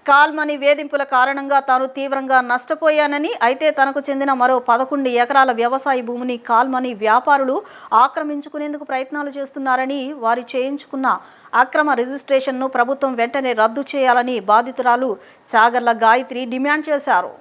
Call money వేధింపుల కారణంగా తాను తీవ్రంగా నష్టపోయానని, అయితే తనకు చెందిన మరో 11 ఎకరాల వ్యవసాయ భూమిని కాల్ మనీ వ్యాపారులు ఆక్రమించుకునేందుకు ప్రయత్నాలు చేస్తున్నారని, వారి చేయించుకున్న అక్రమ రిజిస్ట్రేషన్ను ప్రభుత్వం వెంటనే రద్దు చేయాలని బాధితురాలు చాగర్ల గాయత్రి డిమాండ్ చేశారు.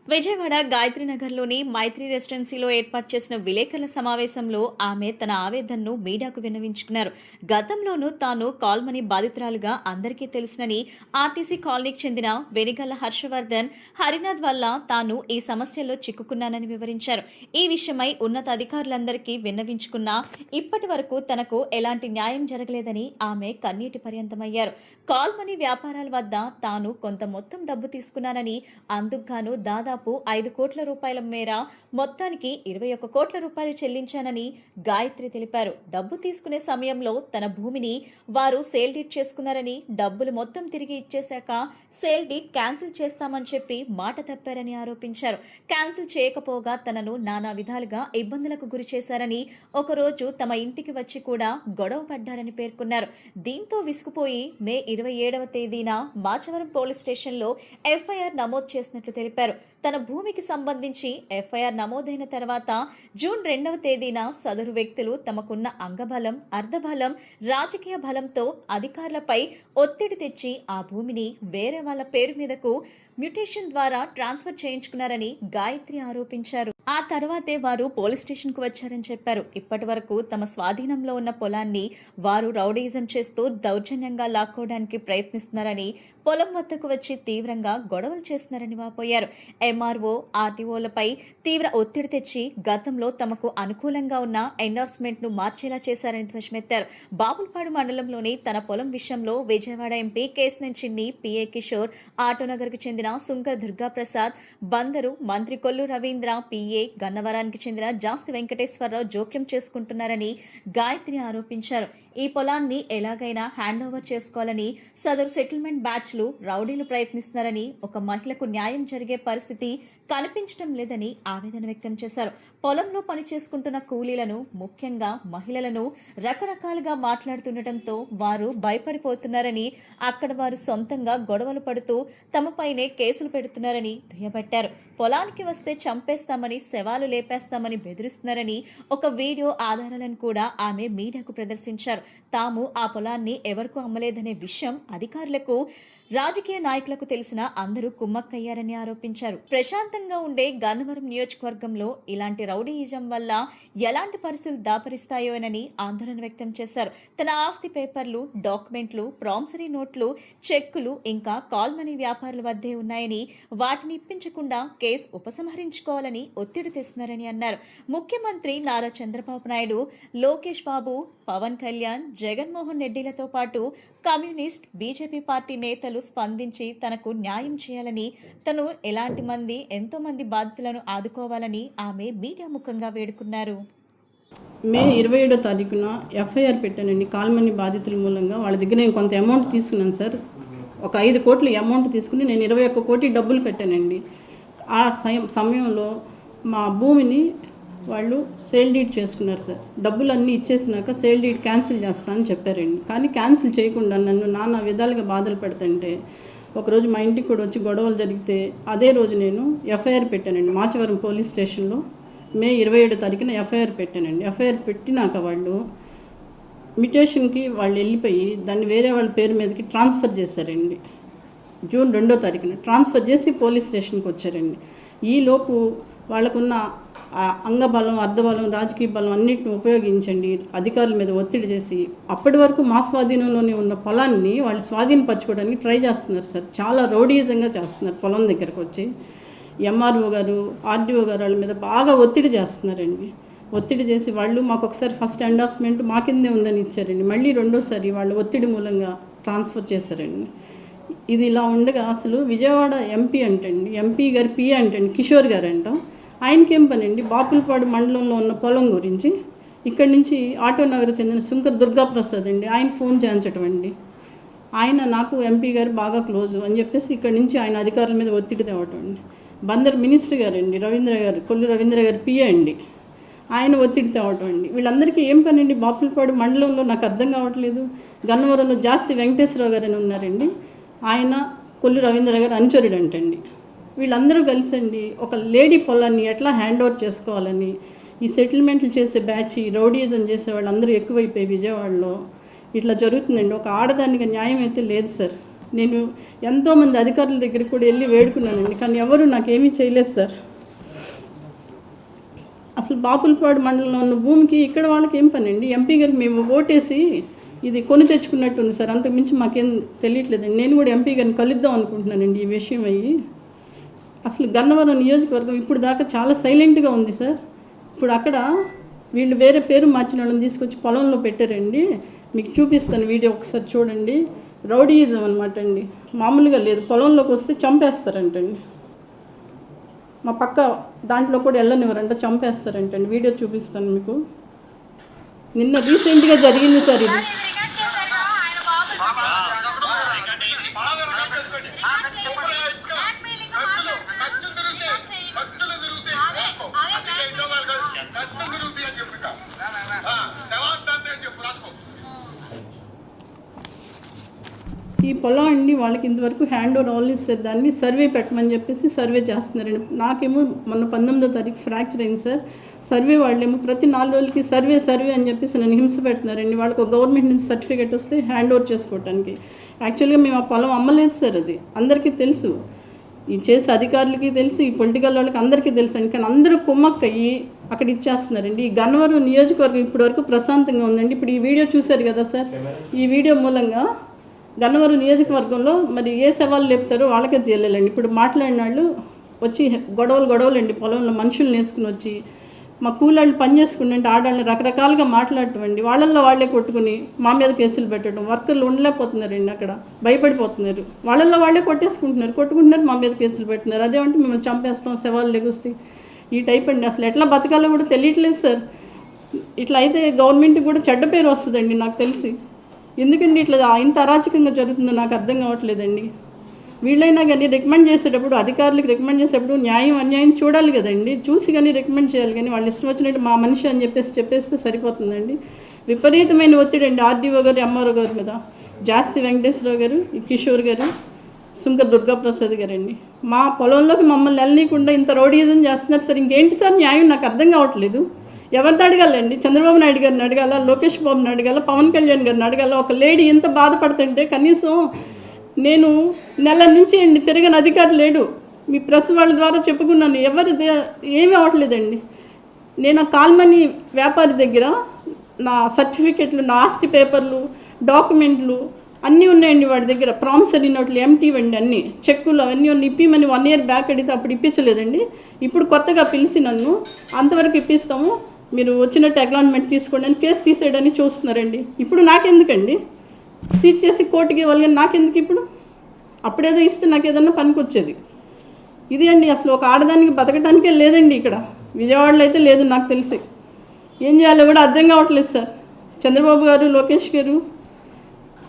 విజయవాడ గాయత్రీనగర్లోని మైత్రి రెసిడెన్సీలో ఏర్పాటు చేసిన విలేకరుల సమావేశంలో ఆమె తన ఆవేదనను మీడియాకు విన్నవించుకున్నారు. గతంలోనూ తాను కాల్మనీ బాధితురాలుగా అందరికీ తెలుసునని, ఆర్టీసీ కాలనీకి చెందిన వెనిగల్ల హర్షవర్ధన్, హరినాథ్ వల్ల తాను ఈ సమస్యల్లో చిక్కుకున్నానని వివరించారు. ఈ విషయమై ఉన్నతాధికారులందరికీ విన్నవించుకున్నా ఇప్పటి వరకు తనకు ఎలాంటి న్యాయం జరగలేదని ఆమె కన్నీటి పర్యంతమయ్యారు. కాల్మనీ వ్యాపారాల వద్ద తాను కొంత మొత్తం డబ్బు తీసుకున్నానని, అందుకుగాను దాదాపు 5 కోట్ల రూపాయల మేర మొత్తానికి 21 కోట్ల రూపాయలు చెల్లించానని గాయత్రి తెలిపారు. డబ్బు తీసుకునే సమయంలో తన భూమిని వారు సేల్ డీడ్ చేసుకున్నారని, డబ్బులు మొత్తం తిరిగి ఇచ్చేశాక సేల్ డీడ్ క్యాన్సిల్ చేస్తామని చెప్పి మాట తప్పారని ఆరోపించారు. క్యాన్సిల్ చేయకపోగా తనను నానా విధాలుగా ఇబ్బందులకు గురి చేశారని, ఒకరోజు తమ ఇంటికి వచ్చి కూడా గొడవ పడ్డారని పేర్కొన్నారు. దీంతో విసుగుపోయి మే 27వ తేదీన మాచవరం పోలీస్ స్టేషన్లో ఎఫ్ఐఆర్ నమోదు చేసినట్లు తెలిపారు. తన భూమికి సంబంధించి ఎఫ్ఐఆర్ నమోదైన తర్వాత జూన్ 2వ తేదీన సదరు వ్యక్తులు తమకున్న అంగబలం, అర్ధబలం, రాజకీయ బలంతో అధికారులపై ఒత్తిడి తెచ్చి ఆ భూమిని వేరే వాళ్ళ పేరు మీదకు మ్యూటేషన్ ద్వారా ట్రాన్స్ఫర్ చేయించుకున్నారని గాయత్రి ఆరోపించారు. ఆ తర్వాతే వారు పోలీస్ స్టేషన్కు వచ్చారని చెప్పారు. ఇప్పటి వరకు తమ స్వాధీనంలో ఉన్న పొలాన్ని వారు రౌడీయిజం చేస్తూ దౌర్జన్యంగా లాక్కోవడానికి ప్రయత్నిస్తున్నారని, పొలం వద్దకు వచ్చి తీవ్రంగా గొడవలు చేస్తున్నారని వాపోయారు. ఎంఆర్ఓ, ఆర్టీఓలపై తీవ్ర ఒత్తిడి తెచ్చి గతంలో తమకు అనుకూలంగా ఉన్న ఎండార్స్మెంట్ను మార్చేలా చేశారని ధ్వజమెత్తారు. బాపులపాడు మండలంలోని తన పొలం విషయంలో విజయవాడ ఎంపీ కేశినేని చిన్ని, పిఏ కిషోర్, ఆటోనగర్కు చెందిన సుంకర దుర్గాప్రసాద్, బందరు మంత్రి కొల్లు రవీంద్ర, పిఏ గన్నవరానికి చెందిన జాస్తి వెంకటేశ్వరరావు జోక్యం చేసుకుంటున్నారని గాయత్రి ఆరోపించారు. ఈ పొలాన్ని ఎలాగైనా హ్యాండ్ ఓవర్ చేసుకోవాలని సదరు సెటిల్మెంట్ బ్యాచ్లు రౌడీలు ప్రయత్నిస్తున్నారని, ఒక మహిళకు న్యాయం జరిగే పరిస్థితి కనిపించడం లేదని ఆవేదన వ్యక్తం చేశారు. పొలంలో పని చేసుకుంటున్న కూలీలను, ముఖ్యంగా మహిళలను రకరకాలుగా మాట్లాడుతుండటంతో వారు భయపడిపోతున్నారని, అక్కడ వారు సొంతంగా గొడవలు పడుతూ తమపైనే కేసులు పెడుతున్నారని దుయ్యబట్టారు. పొలానికి వస్తే చంపేస్తామని, శవాలు లేపేస్తామని బెదిరిస్తున్నారని ఒక వీడియో ఆధారాలను కూడా ఆమె మీడియాకు ప్రదర్శించారు. తాము ఆ పొలాన్ని ఎవరికూ అమ్మలేదనే విషయం అధికారులకు, రాజకీయ నాయకులకు తెలిసిన అందరూ కుమ్మక్కయ్యారని ఆరోపించారు. ప్రశాంతంగా ఉండే గన్నవరం నియోజకవర్గంలో ఇలాంటి రౌడీయిజం వల్ల ఎలాంటి పరిస్థితులు దాపరిస్తాయోనని ఆందోళన వ్యక్తం చేశారు. తన ఆస్తి పేపర్లు, డాక్యుమెంట్లు, ప్రామిసరీ నోట్లు, చెక్కులు ఇంకా కాల్ మనీ వ్యాపారుల వద్దే ఉన్నాయని, వాటిని ఇప్పించకుండా కేసు ఉపసంహరించుకోవాలని ఒత్తిడి తెస్తున్నారని అన్నారు. ముఖ్యమంత్రి నారా చంద్రబాబు నాయుడు, లోకేష్ బాబు, పవన్ కళ్యాణ్, జగన్మోహన్ రెడ్డిలతో పాటు కమ్యూనిస్ట్, బీజేపీ పార్టీ నేతలు స్పందించి తనకు న్యాయం చేయాలని, తను ఎంతో మంది బాధితులను ఆదుకోవాలని ఆమె మీడియా ముఖంగా వేడుకున్నారు. మే 27వ తారీఖున ఎఫ్ఐఆర్ పెట్టానండి. కాల్మనీ బాధితుల మూలంగా వాళ్ళ దగ్గర నేను కొంత అమౌంట్ తీసుకున్నాను సార్. ఒక 5 కోట్ల అమౌంట్ తీసుకుని నేను 21 కోటి డబ్బులు కట్టానండి. ఆ సమయంలో మా భూమిని వాళ్ళు సేల్ డీడ్ చేసుకున్నారు సార్. డబ్బులన్నీ ఇచ్చేసినాక సేల్ డీడ్ క్యాన్సిల్ చేస్తానని చెప్పారండి. కానీ క్యాన్సిల్ చేయకుండా నన్ను నానా విధాలుగా బాధలు పెడుతుంటే ఒకరోజు మా ఇంటికి కూడా వచ్చి గొడవలు జరిగితే అదే రోజు నేను ఎఫ్ఐఆర్ పెట్టానండి. మాచవరం పోలీస్ స్టేషన్లో మే 27వ తారీఖున ఎఫ్ఐఆర్ పెట్టానండి. ఎఫ్ఐఆర్ పెట్టినాక వాళ్ళు మ్యూటేషన్కి వాళ్ళు వెళ్ళిపోయి దాన్ని వేరే వాళ్ళ పేరు మీదకి ట్రాన్స్ఫర్ చేశారండి. జూన్ 2వ తారీఖున ట్రాన్స్ఫర్ చేసి పోలీస్ స్టేషన్కి వచ్చారండి. ఈలోపు వాళ్ళకున్న అంగబలం, అర్ధబలం, రాజకీయ బలం అన్నిటిని ఉపయోగించండి అధికారుల మీద ఒత్తిడి చేసి అప్పటి వరకు మా స్వాధీనంలోనే ఉన్న పొలాన్ని వాళ్ళు స్వాధీనపరచుకోవడానికి ట్రై చేస్తున్నారు సార్. చాలా రౌడీయిజంగా చేస్తున్నారు. పొలం దగ్గరకు వచ్చి ఎంఆర్ఓ గారు, ఆర్డీఓ గారు వాళ్ళ మీద బాగా ఒత్తిడి చేస్తున్నారండి. ఒత్తిడి చేసి వాళ్ళు మాకు ఒకసారి ఫస్ట్ ఎండార్స్మెంట్ మా కిందే ఉందని ఇచ్చారండి. మళ్ళీ రెండోసారి వాళ్ళు ఒత్తిడి మూలంగా ట్రాన్స్ఫర్ చేశారండి. ఇది ఇలా ఉండగా అసలు విజయవాడ ఎంపీ అంటండి, ఎంపీ గారు పిఏ అంటండి, కిషోర్ గారు అంట, ఆయనకేం పని అండి బాపులపాడు మండలంలో ఉన్న పొలం గురించి ఇక్కడి నుంచి ఆటోనగర్ చెందిన సుంకర దుర్గాప్రసాద్ అండి, ఆయన ఫోన్ చేయించటం అండి. ఆయన నాకు ఎంపీ గారు బాగా క్లోజు అని చెప్పేసి ఇక్కడి నుంచి ఆయన అధికారుల మీద ఒత్తిడి తేవటం అండి. బందర్ మినిస్టర్ గారండి రవీంద్ర గారు, కొల్లు రవీంద్ర గారు పిఏ అండి, ఆయన ఒత్తిడి తేవటం అండి. వీళ్ళందరికీ ఏం పని అండి బాపులపాడు మండలంలో నాకు అర్థం కావట్లేదు. గన్నవరంలో జాస్తి వెంకటేశ్వరరావు గారు అని ఉన్నారండి, ఆయన కొల్లు రవీంద్ర గారు అనుచరుడు అంటండి. వీళ్ళందరూ కలిసండి ఒక లేడీ పొలాన్ని ఎట్లా హ్యాండ్ ఓవర్ చేసుకోవాలని ఈ సెటిల్మెంట్లు చేసే బ్యాచ్, రౌడీజం చేసే వాళ్ళందరూ ఎక్కువైపోయి విజయవాడలో ఇట్లా జరుగుతుందండి. ఒక ఆడదానికి న్యాయం అయితే లేదు సార్. నేను ఎంతోమంది అధికారుల దగ్గరికి కూడా వెళ్ళి వేడుకున్నానండి, కానీ ఎవరు నాకేమీ చేయలేదు సార్. అసలు బాపులపాడు మండలంలో ఉన్న భూమికి ఇక్కడ వాళ్ళకి ఏం పని అండి? ఎంపీ గారికి మేము ఓటేసి ఇది కొని తెచ్చుకున్నట్టుంది సార్, అంతకుమించి మాకేం తెలియట్లేదండి. నేను కూడా ఎంపీ గారిని కలుద్దాం అనుకుంటున్నానండి ఈ విషయం అయ్యి. అసలు గన్నవరం నియోజకవర్గం ఇప్పుడు దాకా చాలా సైలెంట్గా ఉంది సార్. ఇప్పుడు అక్కడ వీళ్ళు వేరే పేరు మార్చిన వాళ్ళని తీసుకొచ్చి పొలంలో పెట్టారండి. మీకు చూపిస్తాను వీడియో, ఒకసారి చూడండి. రౌడీయిజం అనమాట అండి, మామూలుగా లేదు. పొలంలోకి వస్తే చంపేస్తారంటండి. మా పక్క దాంట్లో కూడా వెళ్ళనివ్వరంట, చంపేస్తారంటండి. వీడియో చూపిస్తాను మీకు. నిన్న రీసెంట్గా జరిగింది సార్ ఇది. ఈ పొలం అండి వాళ్ళకి ఇంతవరకు హ్యాండ్ ఓవర్ ఆల్ ఇచ్చేదాన్ని సర్వే పెట్టమని చెప్పేసి సర్వే చేస్తున్నారండి. నాకేమో మొన్న 19వ తారీఖు ఫ్రాక్చర్ అయింది సార్. సర్వే వాళ్ళేమో ప్రతి 4 రోజులకి సర్వే అని చెప్పేసి నన్ను హింస పెడుతున్నారండి. వాళ్ళకి ఒక గవర్నమెంట్ నుంచి సర్టిఫికేట్ వస్తే హ్యాండ్ ఓవర్ చేసుకోవడానికి. యాక్చువల్గా మేము ఆ పొలం అమ్మలేదు సార్, అది అందరికీ తెలుసు. ఈ చేసే అధికారులకి తెలుసు, ఈ పొలిటికల్ వాళ్ళకి అందరికీ తెలుసు అండి. కానీ అందరూ కుమ్మక్కయ్యి అక్కడ ఇచ్చేస్తున్నారండి. ఈ గన్నవరం నియోజకవర్గం ఇప్పటివరకు ప్రశాంతంగా ఉందండి. ఇప్పుడు ఈ వీడియో చూశారు కదా సార్, ఈ వీడియో మూలంగా గన్నవరం నియోజకవర్గంలో మరి ఏ సవాళ్ళు లేపుతారో వాళ్ళకే తెలియాలండి. ఇప్పుడు మాట్లాడిన వాళ్ళు వచ్చి గొడవలండి, పొలంలో మనుషులను వేసుకుని వచ్చి మా కూలాళ్ళు పని చేసుకుంటే ఆడాళ్ళని రకరకాలుగా మాట్లాడటం అండి. వాళ్ళల్లో వాళ్ళే కొట్టుకుని మా మీద కేసులు పెట్టడం. వర్కర్లు ఉండలేకపోతున్నారండి, అక్కడ భయపడిపోతున్నారు. వాళ్ళల్లో వాళ్ళే కొట్టుకుంటున్నారు, మా మీద కేసులు పెడుతున్నారు. అదేమంటే మిమ్మల్ని చంపేస్తాం, శవాలు లెగుస్తాయి, ఈ టైప్ అండి. అసలు ఎట్లా బతకాలో కూడా తెలియట్లేదు సార్. ఇట్లా అయితే గవర్నమెంట్కి కూడా చెడ్డ పేరు వస్తుందండి నాకు తెలిసి. ఎందుకండి ఇట్లా ఇంత అరాచకంగా జరుగుతుందో నాకు అర్థం కావట్లేదండి. వీళ్ళైనా కానీ రికమెండ్ చేసేటప్పుడు, అధికారులకు రికమెండ్ చేసేటప్పుడు న్యాయం అన్యాయం చూడాలి కదండి. చూసి కానీ రికమెండ్ చేయాలి, కానీ వాళ్ళు ఇష్టం వచ్చినట్టు మా మనిషి అని చెప్పేస్తే సరిపోతుందండి. విపరీతమైన ఒత్తిడి అండి ఆర్డీఓ గారు, ఎంఆర్ఓ గారి మీద. జాస్తి వెంకటేశ్వరరావు గారు, కిషోర్ గారు, సుంకర దుర్గాప్రసాద్ గారండి. మా పొలంలోకి మమ్మల్ని వెళ్ళనీయకుండా ఇంత రౌడీజం చేస్తున్నారు సార్. ఇంకేంటి సార్ న్యాయం నాకు అర్థం కావట్లేదు. ఎవరిని అడగాలండి? చంద్రబాబు నాయుడు గారిని అడగాల, లోకేష్ బాబుని అడగాల, పవన్ కళ్యాణ్ గారిని అడగాల? ఒక లేడీ ఎంత బాధపడుతుంటే కనీసం నేను నెల నుంచి అండి తిరగని అధికారి లేడు. మీ ప్రెస్ వాళ్ళ ద్వారా చెప్పుకున్నాను, ఎవరిది ఏమీ అవ్వట్లేదండి. నేను ఆ కాల్మనీ వ్యాపారి దగ్గర నా సర్టిఫికెట్లు, నా ఆస్తి పేపర్లు, డాక్యుమెంట్లు అన్నీ ఉన్నాయండి వాడి దగ్గర. ప్రామిసరీ నోట్లు ఎంటీ వండి అన్నీ, చెక్కులు అవన్నీ ఉన్నాయి. ఇప్పిమని 1 year బ్యాక్ అడిగితే అప్పుడు ఇప్పించలేదండి. ఇప్పుడు కొత్తగా పిలిచి నన్ను అంతవరకు ఇప్పిస్తాము, మీరు వచ్చినట్టు అగ్లాన్మెంట్ తీసుకోండి అని కేసు తీసేయడానికి చూస్తున్నారండి. ఇప్పుడు నాకెందుకండి? సీజ్ చేసి కోర్టుకి ఇవ్వాలి, కానీ నాకెందుకు ఇప్పుడు? అప్పుడేదో ఇస్తే నాకు ఏదన్నా పనికి వచ్చేది. ఇది అండి అసలు ఒక ఆడదానికి బతకడానికే లేదండి ఇక్కడ విజయవాడలో అయితే లేదు నాకు తెలిసి. ఏం చేయాలో కూడా అర్థం కావట్లేదు సార్. చంద్రబాబు గారు, లోకేష్ గారు,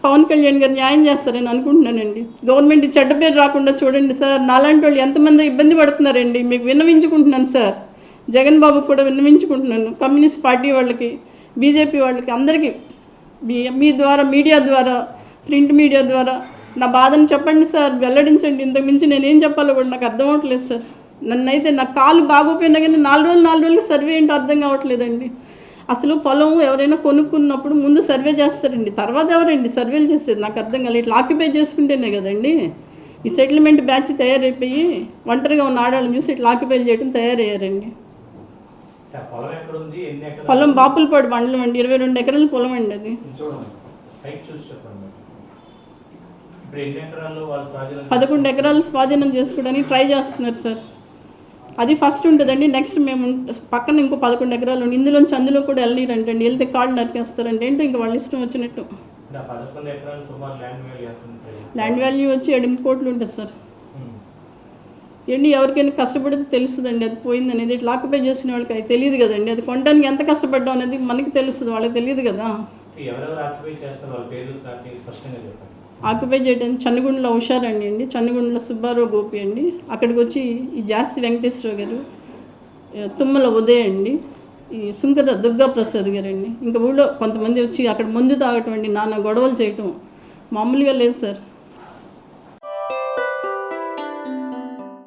పవన్ కళ్యాణ్ గారు న్యాయం చేస్తారని అనుకుంటున్నానండి. గవర్నమెంట్ చెడ్డ పేరు రాకుండా చూడండి సార్. నాలాంటి వాళ్ళు ఎంతమంది ఇబ్బంది పడుతున్నారండి. మీకు విన్నవించుకుంటున్నాను సార్. జగన్ బాబుకి కూడా విన్నవించుకుంటున్నాను, కమ్యూనిస్ట్ పార్టీ వాళ్ళకి, బీజేపీ వాళ్ళకి, అందరికీ మీ ద్వారా, మీడియా ద్వారా, ప్రింట్ మీడియా ద్వారా నా బాధను చెప్పండి సార్, వెల్లడించండి. ఇంతకుమించి నేనేం చెప్పాలో కూడా నాకు అర్థం అవ్వట్లేదు సార్. నన్నైతే నా కాలు బాగోపోయినా కానీ 4 రోజులకి సర్వే ఏంటో అర్థం కావట్లేదండి. అసలు పొలం ఎవరైనా కొనుక్కున్నప్పుడు ముందు సర్వే చేస్తారండి, తర్వాత ఎవరండి సర్వేలు చేసేది? నాకు అర్థం కాలేదు. ఇట్లా ఆక్యుపై చేసుకుంటేనే కదండి ఈ సెటిల్మెంట్ బ్యాచ్ తయారైపోయి ఒంటరిగా ఉన్న ఆడాళ్ళని చూసి ఇట్లా ఆక్యుపై చేయడం తయారయ్యారండి. పొలం బాపులపాడు మండలం అండి, 22 ఎకరాల పొలం అండి అది. 11 ఎకరాలు స్వాధీనం చేసుకోవడానికి ట్రై చేస్తున్నారు సార్. అది ఫస్ట్ ఉంటుందండి. నెక్స్ట్ మేము పక్కన ఇంకో 11 ఎకరాలు ఉంది, ఇందులోంచి అందులో కూడా వెళ్ళనీరంటండి. వెళ్తే కాళ్ళు నరికేస్తారంటే ఏంటో ఇంకా వాళ్ళ ఇష్టం వచ్చినట్టు. ల్యాండ్ వాల్యూ వచ్చి 8 కోట్లు ఉంటుంది సార్. ఏంటి ఎవరికైనా కష్టపడితే తెలుస్తుందండి అది పోయిందనేది. ఇట్లా ఆక్యుపై చేసిన వాళ్ళకి అది తెలియదు కదండి. అది కొనడానికి ఎంత కష్టపడ్డాం అనేది మనకి తెలుస్తుంది, వాళ్ళకి తెలియదు కదా. ఆక్యుపై చేయడానికి చన్నగుండలో హుషారండి అండి, చన్నగుండలో సుబ్బారావు గోపి అండి, అక్కడికి వచ్చి ఈ జాస్తి వెంకటేశ్వరరావు గారు, తుమ్మల ఉదయ్ అండి, ఈ సుంకర దుర్గాప్రసాద్ గారండి. ఇంకా ఊళ్ళో కొంతమంది వచ్చి అక్కడ మందు తాగటం అండి, నానా గొడవలు చేయటం మామూలుగా లేదు సార్.